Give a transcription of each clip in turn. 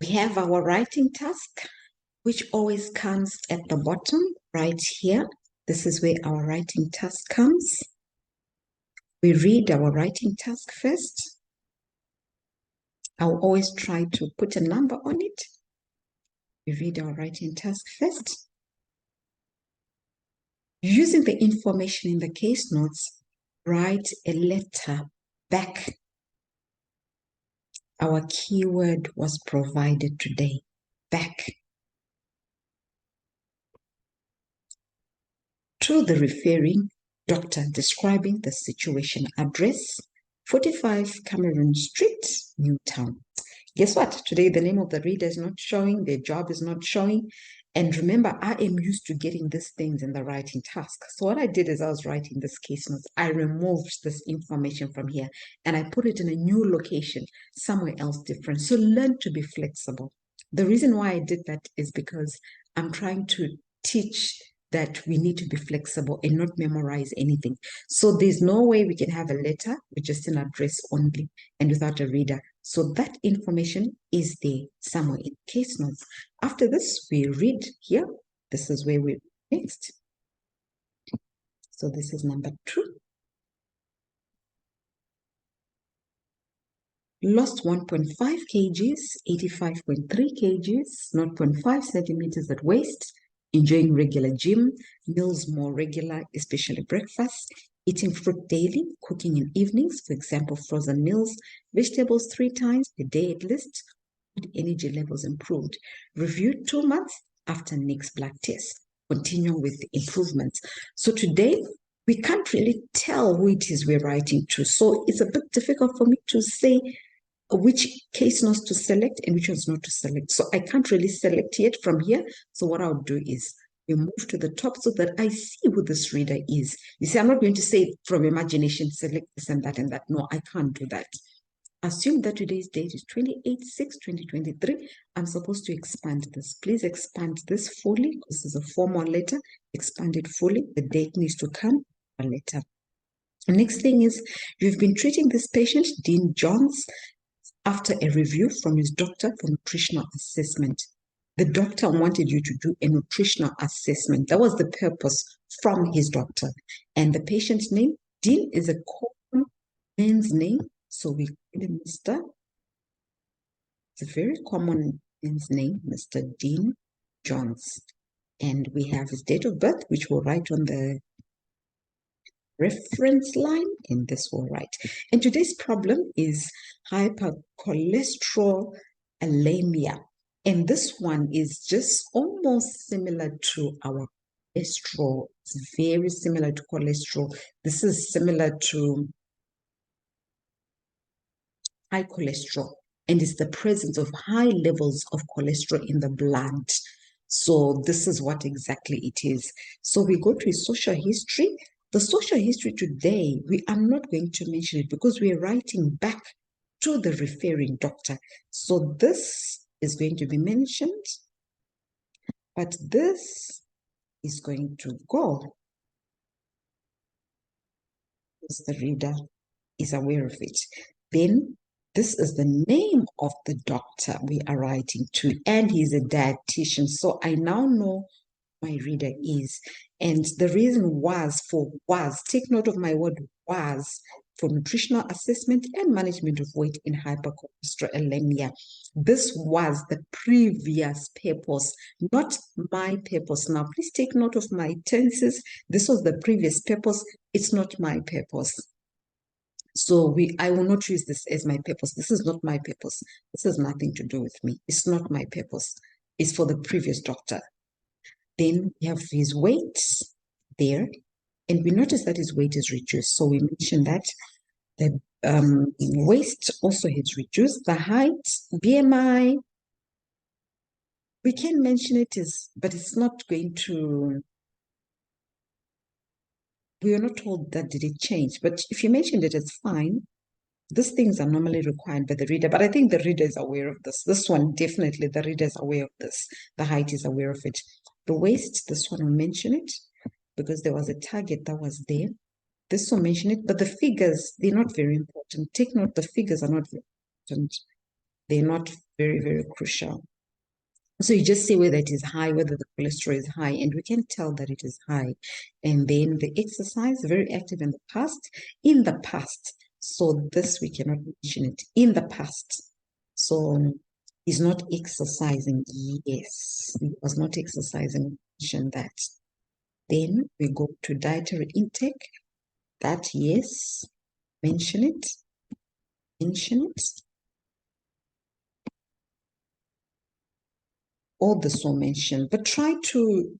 We have our writing task, which always comes at the bottom right here. This is where our writing task comes. We read our writing task first. I'll always try to put a number on it. We read our writing task first. Using the information in the case notes, write a letter back. Our keyword was provided today, back. To the referring doctor, describing the situation. Address, 45 Cameron Street, Newtown. Guess what? Today the name of the reader is not showing, their job is not showing. And remember, I am used to getting these things in the writing task. So what I did is I was writing this case notes. I removed this information from here and I put it in a new location, somewhere else different. So learn to be flexible. The reason why I did that is because I'm trying to teach that we need to be flexible and not memorize anything. So there's no way we can have a letter with just an address only and without a reader. So that information is there somewhere in case notes. After this, we read here. This is where we next. So this is number 2. Lost 1.5 kgs, 85.3 kgs, 0.5 centimeters at waist, enjoying regular gym, meals more regular, especially breakfast, eating fruit daily, cooking in evenings, for example, frozen meals, vegetables 3 times a day at least, energy levels improved. Review 2 months after next blood test. Continue with the improvements. So today, we can't really tell who it is we're writing to. So it's a bit difficult for me to say which case notes to select and which ones not to select. So I can't really select yet from here. So what I'll do is we move to the top so that I see who this reader is. You see, I'm not going to say from imagination, select this and that and that. No, I can't do that. Assume that today's date is 28/6/2023. I'm supposed to expand this. Please expand this fully. This is a formal letter. Expand it fully. The date needs to come a letter. The next thing is you've been treating this patient, Dean Johns, after a review from his doctor for nutritional assessment. The doctor wanted you to do a nutritional assessment. That was the purpose from his doctor. And the patient's name, Dean, is a common man's name. So we call him Mr. It's a very common man's name, Mr. Dean Johns. And we have his date of birth, which we'll write on the reference line, and this will write. And today's problem is hypercholesterolemia. And this one is just almost similar to our cholesterol. It's very similar to cholesterol. This is similar to high cholesterol, and it's the presence of high levels of cholesterol in the blood. So this is what exactly it is. So we go to his social history. The social history today, we are not going to mention it because we are writing back to the referring doctor. So this is going to be mentioned, but this is going to go because the reader is aware of it. Then this is the name of the doctor we are writing to, and he's a dietitian. So I now know my reader is. And the reason was, take note of my word was, for nutritional assessment and management of weight in hypercholesterolemia. This was the previous purpose, not my purpose. Now, please take note of my tenses. This was the previous purpose. It's not my purpose. So I will not use this as my purpose. This is not my purpose. This has nothing to do with me. It's not my purpose. It's for the previous doctor. Then we have his weight there. And we notice that his weight is reduced. So we mentioned that the waist also has reduced. The height, BMI, we can mention it, but it's not going to, we are not told that did it change. But if you mentioned it, it's fine. These things are normally required by the reader, but I think the reader is aware of this. This one, definitely, the reader is aware of this. The height is aware of it. The waist, this one will mention it because there was a target that was there. This will mention it, but the figures, they're not very important. Take note, the figures are not very important. They're not very, very crucial. So you just say whether it is high, whether the cholesterol is high, and we can tell that it is high. And then the exercise, very active in the past. In the past. So this we cannot mention it. In the past. So he's not exercising. Yes, he was not exercising. Mention that. Then we go to dietary intake. That, yes, mention it. Mention it. All this will mention, but try to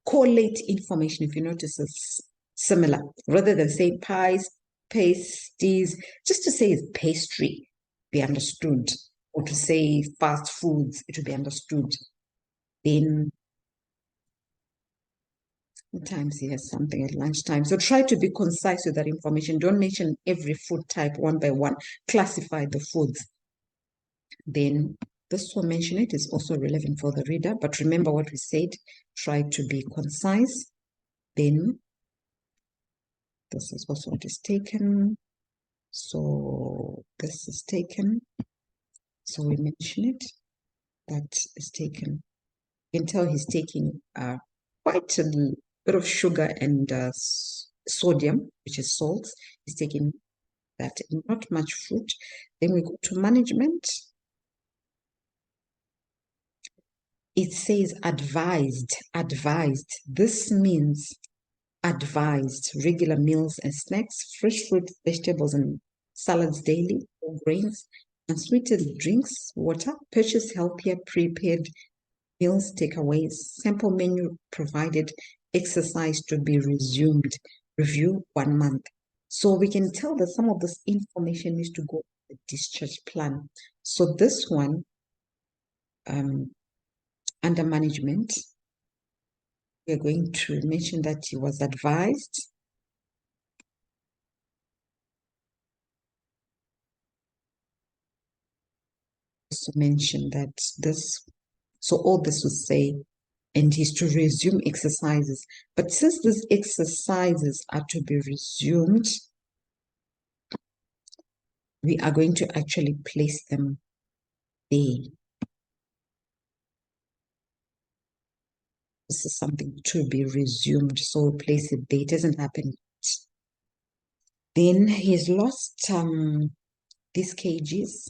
collate information if you notice it's similar, rather than say pies, pasties, just to say it's pastry, be understood, or to say fast foods, it will be understood. Then sometimes he has something at lunchtime. So try to be concise with that information. Don't mention every food type one by one. Classify the foods. Then this will mention it is also relevant for the reader. But remember what we said, try to be concise. Then this is also what is taken. So this is taken. So we mention it. That is taken. You can tell he's taking quite a bit of sugar and sodium, which is salt. He's taking that, not much fruit. Then we go to management. It says advised, advised. This means advised regular meals and snacks, fresh fruit, vegetables, and salads daily, whole grains, unsweetened drinks, water, purchase healthier prepared meals, takeaways, sample menu provided, exercise to be resumed, review 1 month. So we can tell that some of this information needs to go to the discharge plan. So this one, under management, we're going to mention that he was advised. Also mention that this, so all this will say, and he's to resume exercises. But since these exercises are to be resumed, we are going to actually place them there. This is something to be resumed, so we'll place it there. It doesn't happen. Then he's lost these kgs.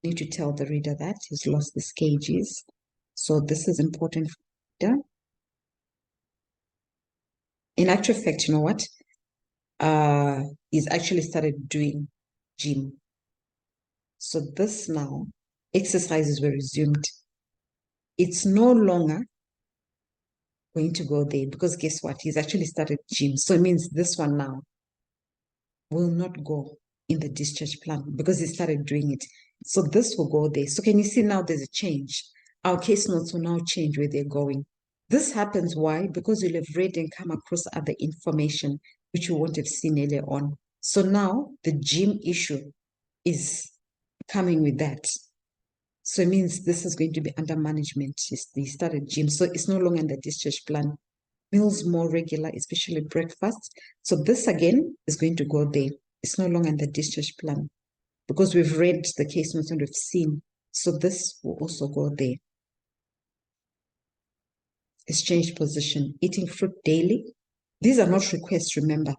Need to tell the reader that he's lost these kgs. So this is important for the reader. In actual fact, you know what? He's actually started doing gym. So this now, exercises were resumed. It's no longer going to go there because guess what? He's actually started gym. So it means this one now will not go in the discharge plan because he started doing it. So this will go there. So can you see now there's a change? Our case notes will now change where they're going. This happens why? Because you'll have read and come across other information which you won't have seen earlier on. So now the gym issue is coming with that. So it means this is going to be under management. They started gym. So it's no longer in the discharge plan. Meals more regular, especially breakfast. So this again is going to go there. It's no longer in the discharge plan because we've read the case notes and we've seen. So this will also go there. Exchange position, eating fruit daily. These are not requests, remember.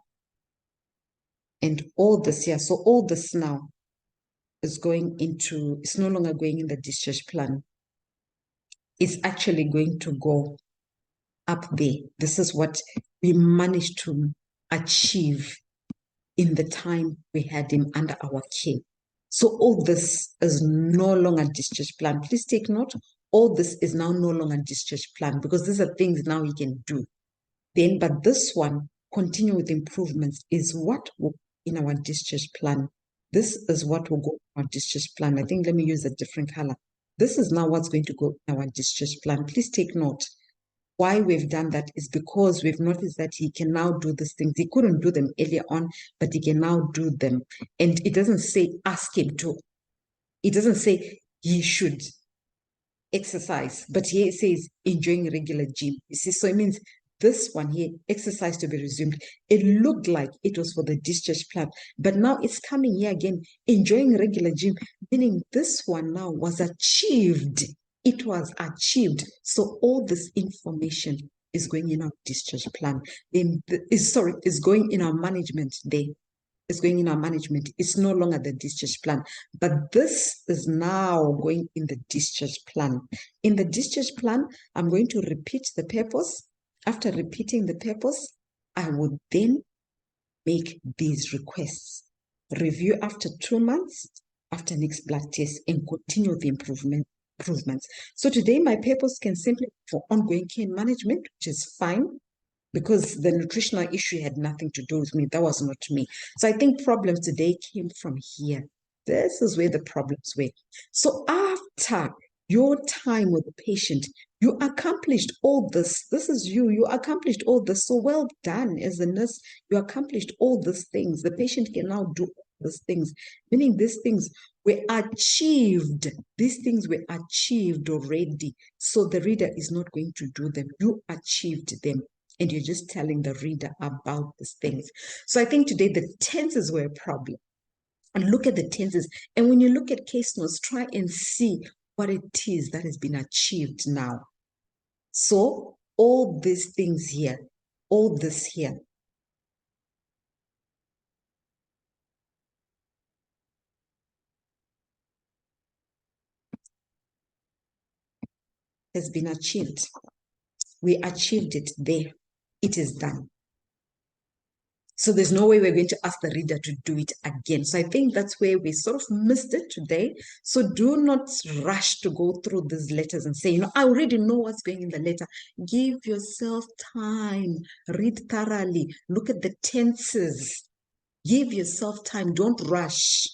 And all this here, so all this now is going into, it's no longer going in the discharge plan. It's actually going to go up there. This is what we managed to achieve in the time we had him under our care. So all this is no longer discharge plan. Please take note, all this is now no longer discharge plan because these are things now he can do. Then, but this one, continue with improvements, is what will in our discharge plan. This is what will go in our discharge plan. I think let me use a different color. This is now what's going to go in our discharge plan. Please take note. Why we've done that is because we've noticed that he can now do these things. He couldn't do them earlier on, but he can now do them. And it doesn't say ask him to. It doesn't say he should exercise, but he says enjoying regular gym. You see, so it means this one here, exercise to be resumed, it looked like it was for the discharge plan, but now it's coming here again, enjoying regular gym, meaning this one now was achieved. It was achieved. So all this information is going in our discharge plan. Is going in our management day. It's going in our management. It's no longer the discharge plan, but this is now going in the discharge plan. In the discharge plan, I'm going to repeat the purpose. After repeating the purpose, I would then make these requests. Review after 2 months, after next blood test, and continue the improvements. So today, my purpose can simply be for ongoing care management, which is fine, because the nutritional issue had nothing to do with me. That was not me. So I think problems today came from here. This is where the problems were. So after your time with the patient, you accomplished all this. This is you. You accomplished all this. So well done as a nurse. You accomplished all these things. The patient can now do all these things, meaning these things were achieved. These things were achieved already. So the reader is not going to do them. You achieved them. And you're just telling the reader about these things. So I think today the tenses were a problem. And look at the tenses. And when you look at case notes, try and see what it is that has been achieved now. So all these things here, all this here, has been achieved. We achieved it there. It is done. So there's no way we're going to ask the reader to do it again. So I think that's where we sort of missed it today. So do not rush to go through these letters and say, you know, I already know what's going in the letter. Give yourself time. Read thoroughly. Look at the tenses. Give yourself time. Don't rush.